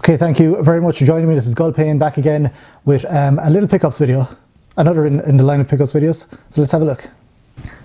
Okay, thank you very much for joining me. This is Lux Payne back again with a little pickups video, another in the line of pickups videos. So let's have a look.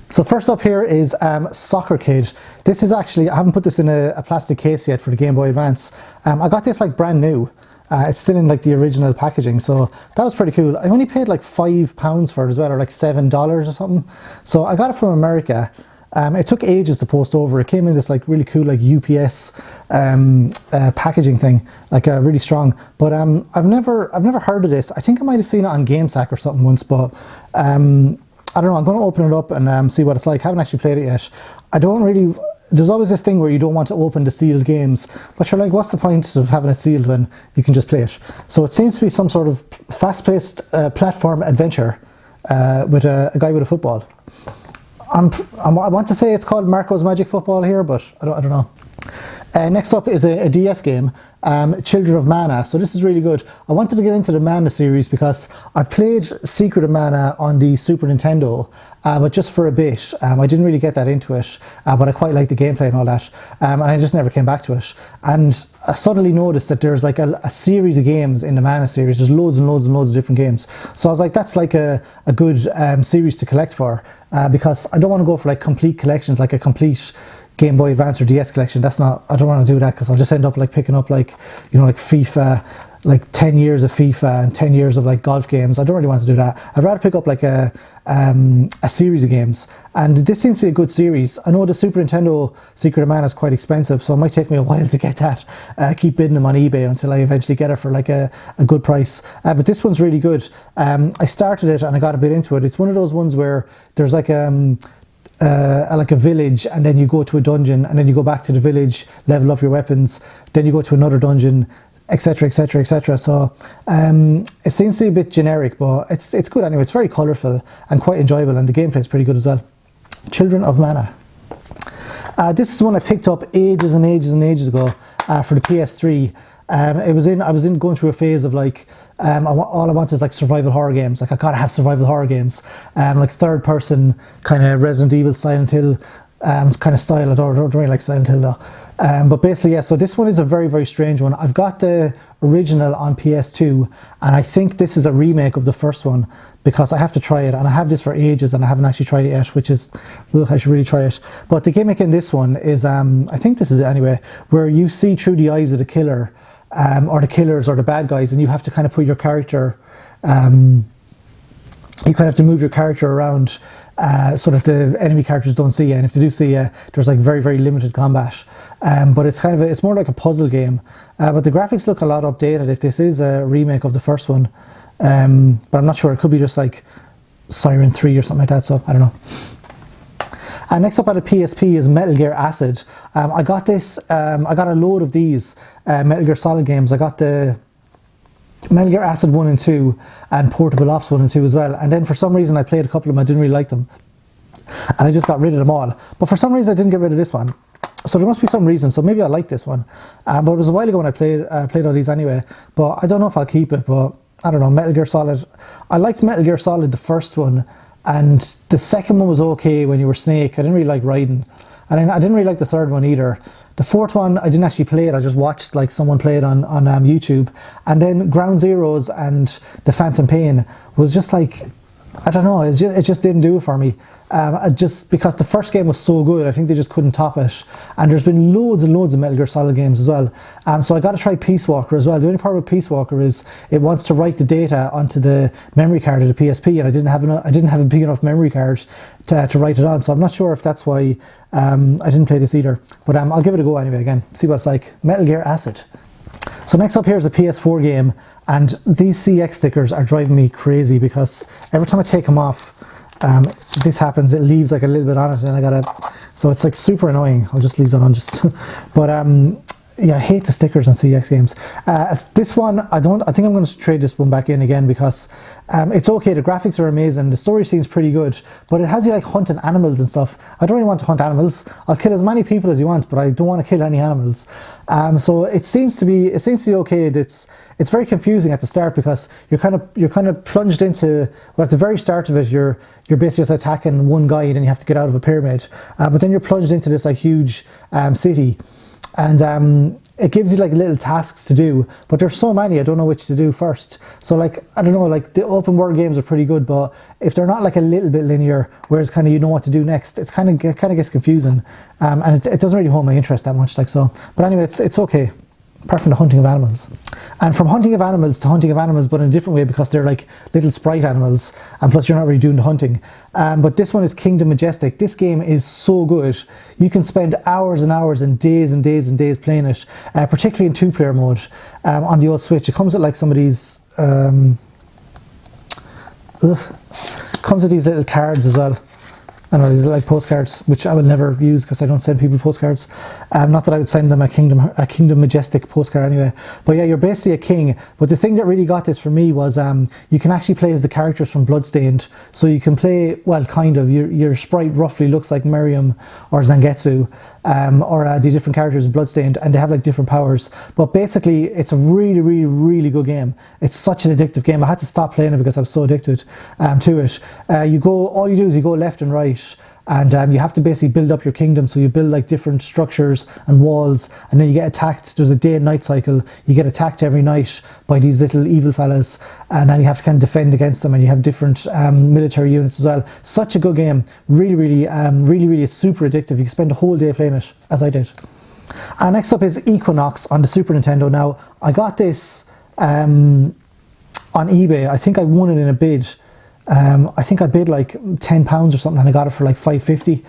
So first up here is Soccer Kid. This is actually, I haven't put this in a plastic case yet for the Game Boy Advance. I got this like brand new. It's still in like the original packaging, so that was pretty cool. I only paid like £5 for it as well, or like $7 or something. So I got it from America. It took ages to post over. It came in this like really cool like UPS packaging thing, like really strong. But I've never heard of this. I think I might have seen it on GameSack or something once, but I don't know. I'm going to open it up and see what it's like. I haven't actually played it yet. I don't really. There's always this thing where you don't want to open the sealed games, but you're like, what's the point of having it sealed when you can just play it? So it seems to be some sort of fast-paced platform adventure with a guy with a football. I want to say it's called Marco's Magic Football here, but I don't know. Next up is a DS game, Children of Mana. So this is really good. I wanted to get into the Mana series because I've played Secret of Mana on the Super Nintendo, but just for a bit. I didn't really get that into it, but I quite like the gameplay and all that, and I just never came back to it. And I suddenly noticed that there's like a series of games in the Mana series. There's loads and loads and loads of different games. So I was like, that's like a good series to collect for, because I don't want to go for like complete collections, like a complete Game Boy Advance or DS collection. That's not, I don't want to do that because I'll just end up like picking up like, you know, like FIFA, like 10 years of FIFA and 10 years of like golf games. I don't really want to do that. I'd rather pick up like a series of games, and this seems to be a good series. I know the Super Nintendo Secret of Mana is quite expensive, so it might take me a while to get that. Keep bidding them on eBay until I eventually get it for like a good price. But this one's really good. I started it and I got a bit into it. It's one of those ones where there's like a village, and then you go to a dungeon, and then you go back to the village, level up your weapons, then you go to another dungeon, etc, etc, etc. So it seems to be a bit generic, but it's good anyway. It's very colourful and quite enjoyable, and the gameplay is pretty good as well. Children of Mana. This is one I picked up ages and ages and ages ago for the PS3. I was in going through a phase of like, all I want is like survival horror games. Like I gotta have survival horror games, like third person kind of Resident Evil, Silent Hill kind of style. I don't really like Silent Hill though. But basically, yeah, so this one is a very, very strange one. I've got the original on PS2, and I think this is a remake of the first one because I have to try it, and I have this for ages and I haven't actually tried it yet, which is, look, I should really try it. But the gimmick in this one is, I think this is it anyway, where you see through the eyes of the killer, or the killers or the bad guys, and you have to kind of put your character, you kind of have to move your character around so that the enemy characters don't see you, and if they do see you, there's like very, very limited combat. But it's kind of it's more like a puzzle game. But the graphics look a lot updated if this is a remake of the first one. But I'm not sure. It could be just like Siren 3 or something like that. So I don't know. Next up on the PSP is Metal Gear Acid. I got this. I got a load of these Metal Gear Solid games. I got the Metal Gear Acid 1 and 2 and Portable Ops 1 and 2 as well. And then for some reason I played a couple of them. I didn't really like them, and I just got rid of them all. But for some reason I didn't get rid of this one. So there must be some reason. So maybe I like this one. But it was a while ago when I played all these anyway. But I don't know if I'll keep it. But I don't know. Metal Gear Solid. I liked Metal Gear Solid, the first one, and the second one was okay when you were Snake. I didn't really like Raiden, and I didn't really like the third one either. The fourth one I didn't actually play it. I just watched like someone play it on YouTube. And then Ground Zeroes and the Phantom Pain was just like, I don't know, it just didn't do it for me. Just because the first game was so good, I think they just couldn't top it. And there's been loads and loads of Metal Gear Solid games as well. So I got to try Peace Walker as well. The only part with Peace Walker is it wants to write the data onto the memory card of the PSP, and I didn't have a big enough memory card to write it on. So I'm not sure if that's why I didn't play this either. But I'll give it a go anyway again, see what it's like. Metal Gear Acid. So next up here is a PS4 game, and these CX stickers are driving me crazy because every time I take them off, this happens. It leaves like a little bit on it, and I gotta. So it's like super annoying. I'll just leave that on just. But yeah, I hate the stickers on CX games. This one, I think I'm going to trade this one back in again because it's okay. The graphics are amazing. The story seems pretty good, but it has you like hunting animals and stuff. I don't really want to hunt animals. I'll kill as many people as you want, but I don't want to kill any animals. So it seems to be okay. It's very confusing at the start because you're kind of plunged into, well, at the very start of it you're basically just attacking one guy, and then you have to get out of a pyramid. But then you're plunged into this like huge city. And it gives you like little tasks to do, but there's so many I don't know which to do first. So like, I don't know, like the open world games are pretty good, but if they're not like a little bit linear, whereas kind of you know what to do next, it's kind of gets confusing, and it doesn't really hold my interest that much. Like, so, but anyway, it's okay. Apart from the hunting of animals. And from hunting of animals to hunting of animals, but in a different way, because they're like little sprite animals, and plus you're not really doing the hunting. But this one is Kingdom Majestic. This game is so good. You can spend hours and hours and days and days and days playing it, particularly in 2-player mode on the old Switch. It comes with like some of these, comes with these little cards as well. I know, these are like postcards, which I will never use because I don't send people postcards. Not that I would send them a Kingdom Majestic postcard anyway. But yeah, you're basically a king. But the thing that really got this for me was you can actually play as the characters from Bloodstained. So you can play, well, kind of, your sprite roughly looks like Miriam or Zangetsu, or the different characters in Bloodstained, and they have like different powers. But basically, it's a really, really, really good game. It's such an addictive game. I had to stop playing it because I was so addicted to it. All you do is you go left and right, and you have to basically build up your kingdom. So you build like different structures and walls, and then you get attacked. There's a day and night cycle. You get attacked every night by these little evil fellas, and then you have to kind of defend against them, and you have different military units as well. Such a good game. Really, really, really super addictive. You can spend a whole day playing it, as I did. Next up is Equinox on the Super Nintendo. Now, I got this on eBay. I think I won it in a bid. I think I bid like £10 or something, and I got it for like $5.50.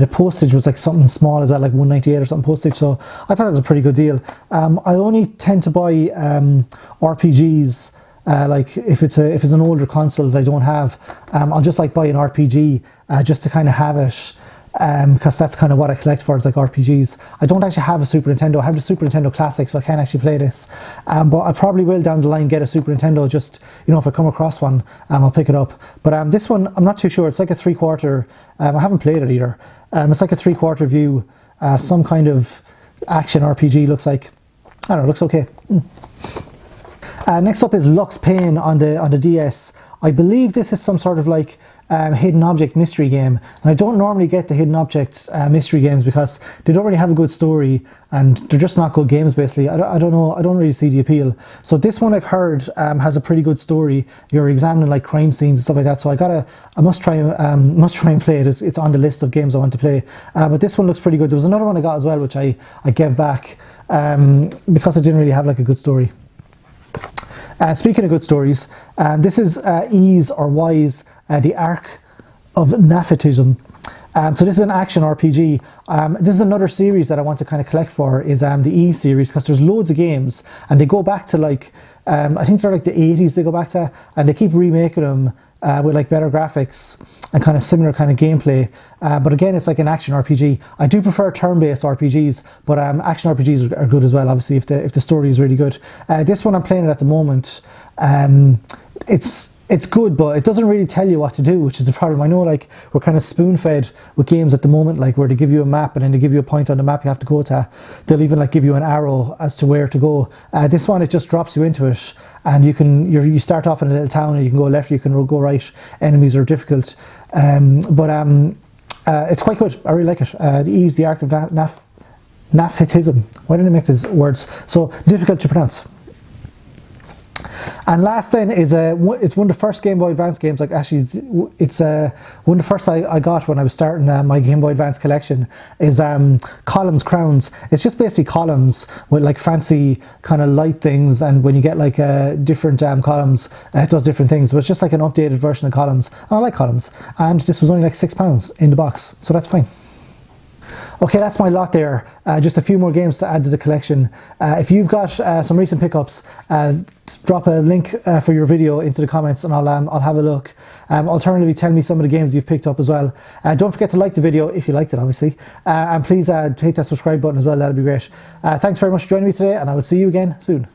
The postage was like something small as well, like $1.98 or something postage, so I thought it was a pretty good deal. I only tend to buy RPGs, like if it's an older console that I don't have, I'll just like buy an RPG just to kind of have it, because that's kind of what I collect for, is like RPGs. I don't actually have a Super Nintendo. I have the Super Nintendo Classic, so I can't actually play this, but I probably will down the line get a Super Nintendo, just, you know, if I come across one, I'll pick it up. But this one, I'm not too sure. It's like a 3/4, I haven't played it either. It's like a 3/4 view, some kind of action RPG, looks like. I don't know, it looks okay. Next up is Lux Payne on the DS. I believe this is some sort of like hidden object mystery game, and I don't normally get the hidden object mystery games because they don't really have a good story, and they're just not good games basically. I don't know, I don't really see the appeal. So this one I've heard has a pretty good story. You're examining like crime scenes and stuff like that, so I must try and play it. It's on the list of games I want to play, but this one looks pretty good. There was another one I got as well which I gave back because it didn't really have like a good story. Speaking of good stories, this is Ease or Wise, the Arc of Nephilim. So this is an action RPG. This is another series that I want to kind of collect for, is the E series, because there's loads of games, and they go back to like, I think they're like the 80s they go back to, and they keep remaking them with like better graphics and kind of similar kind of gameplay. But again, it's like an action RPG. I do prefer turn-based RPGs, but action RPGs are good as well, obviously, if the story is really good. This one I'm playing it at the moment. It's good, but it doesn't really tell you what to do, which is the problem. I know, like, we're kind of spoon-fed with games at the moment, like where they give you a map and then they give you a point on the map you have to go to. They'll even like give you an arrow as to where to go. This one, it just drops you into it, and you start off in a little town, and you can go left, you can go right. Enemies are difficult, but it's quite good. I really like it. The Ease, the Arc of Nephilim. Why didn't I make these words so difficult to pronounce? And last then is it's one of the first Game Boy Advance games. Like, actually, it's one of the first I got when I was starting my Game Boy Advance collection. Is Columns Crowns. It's just basically columns with like fancy kind of light things, and when you get like different columns, it does different things. But it's just like an updated version of Columns. And I like Columns, and this was only like £6 in the box, so that's fine. Okay, that's my lot there. Just a few more games to add to the collection. If you've got some recent pickups, drop a link for your video into the comments, and I'll have a look. Alternatively, tell me some of the games you've picked up as well. Don't forget to like the video if you liked it, obviously. And please hit that subscribe button as well, that'd be great. Thanks very much for joining me today, and I will see you again soon.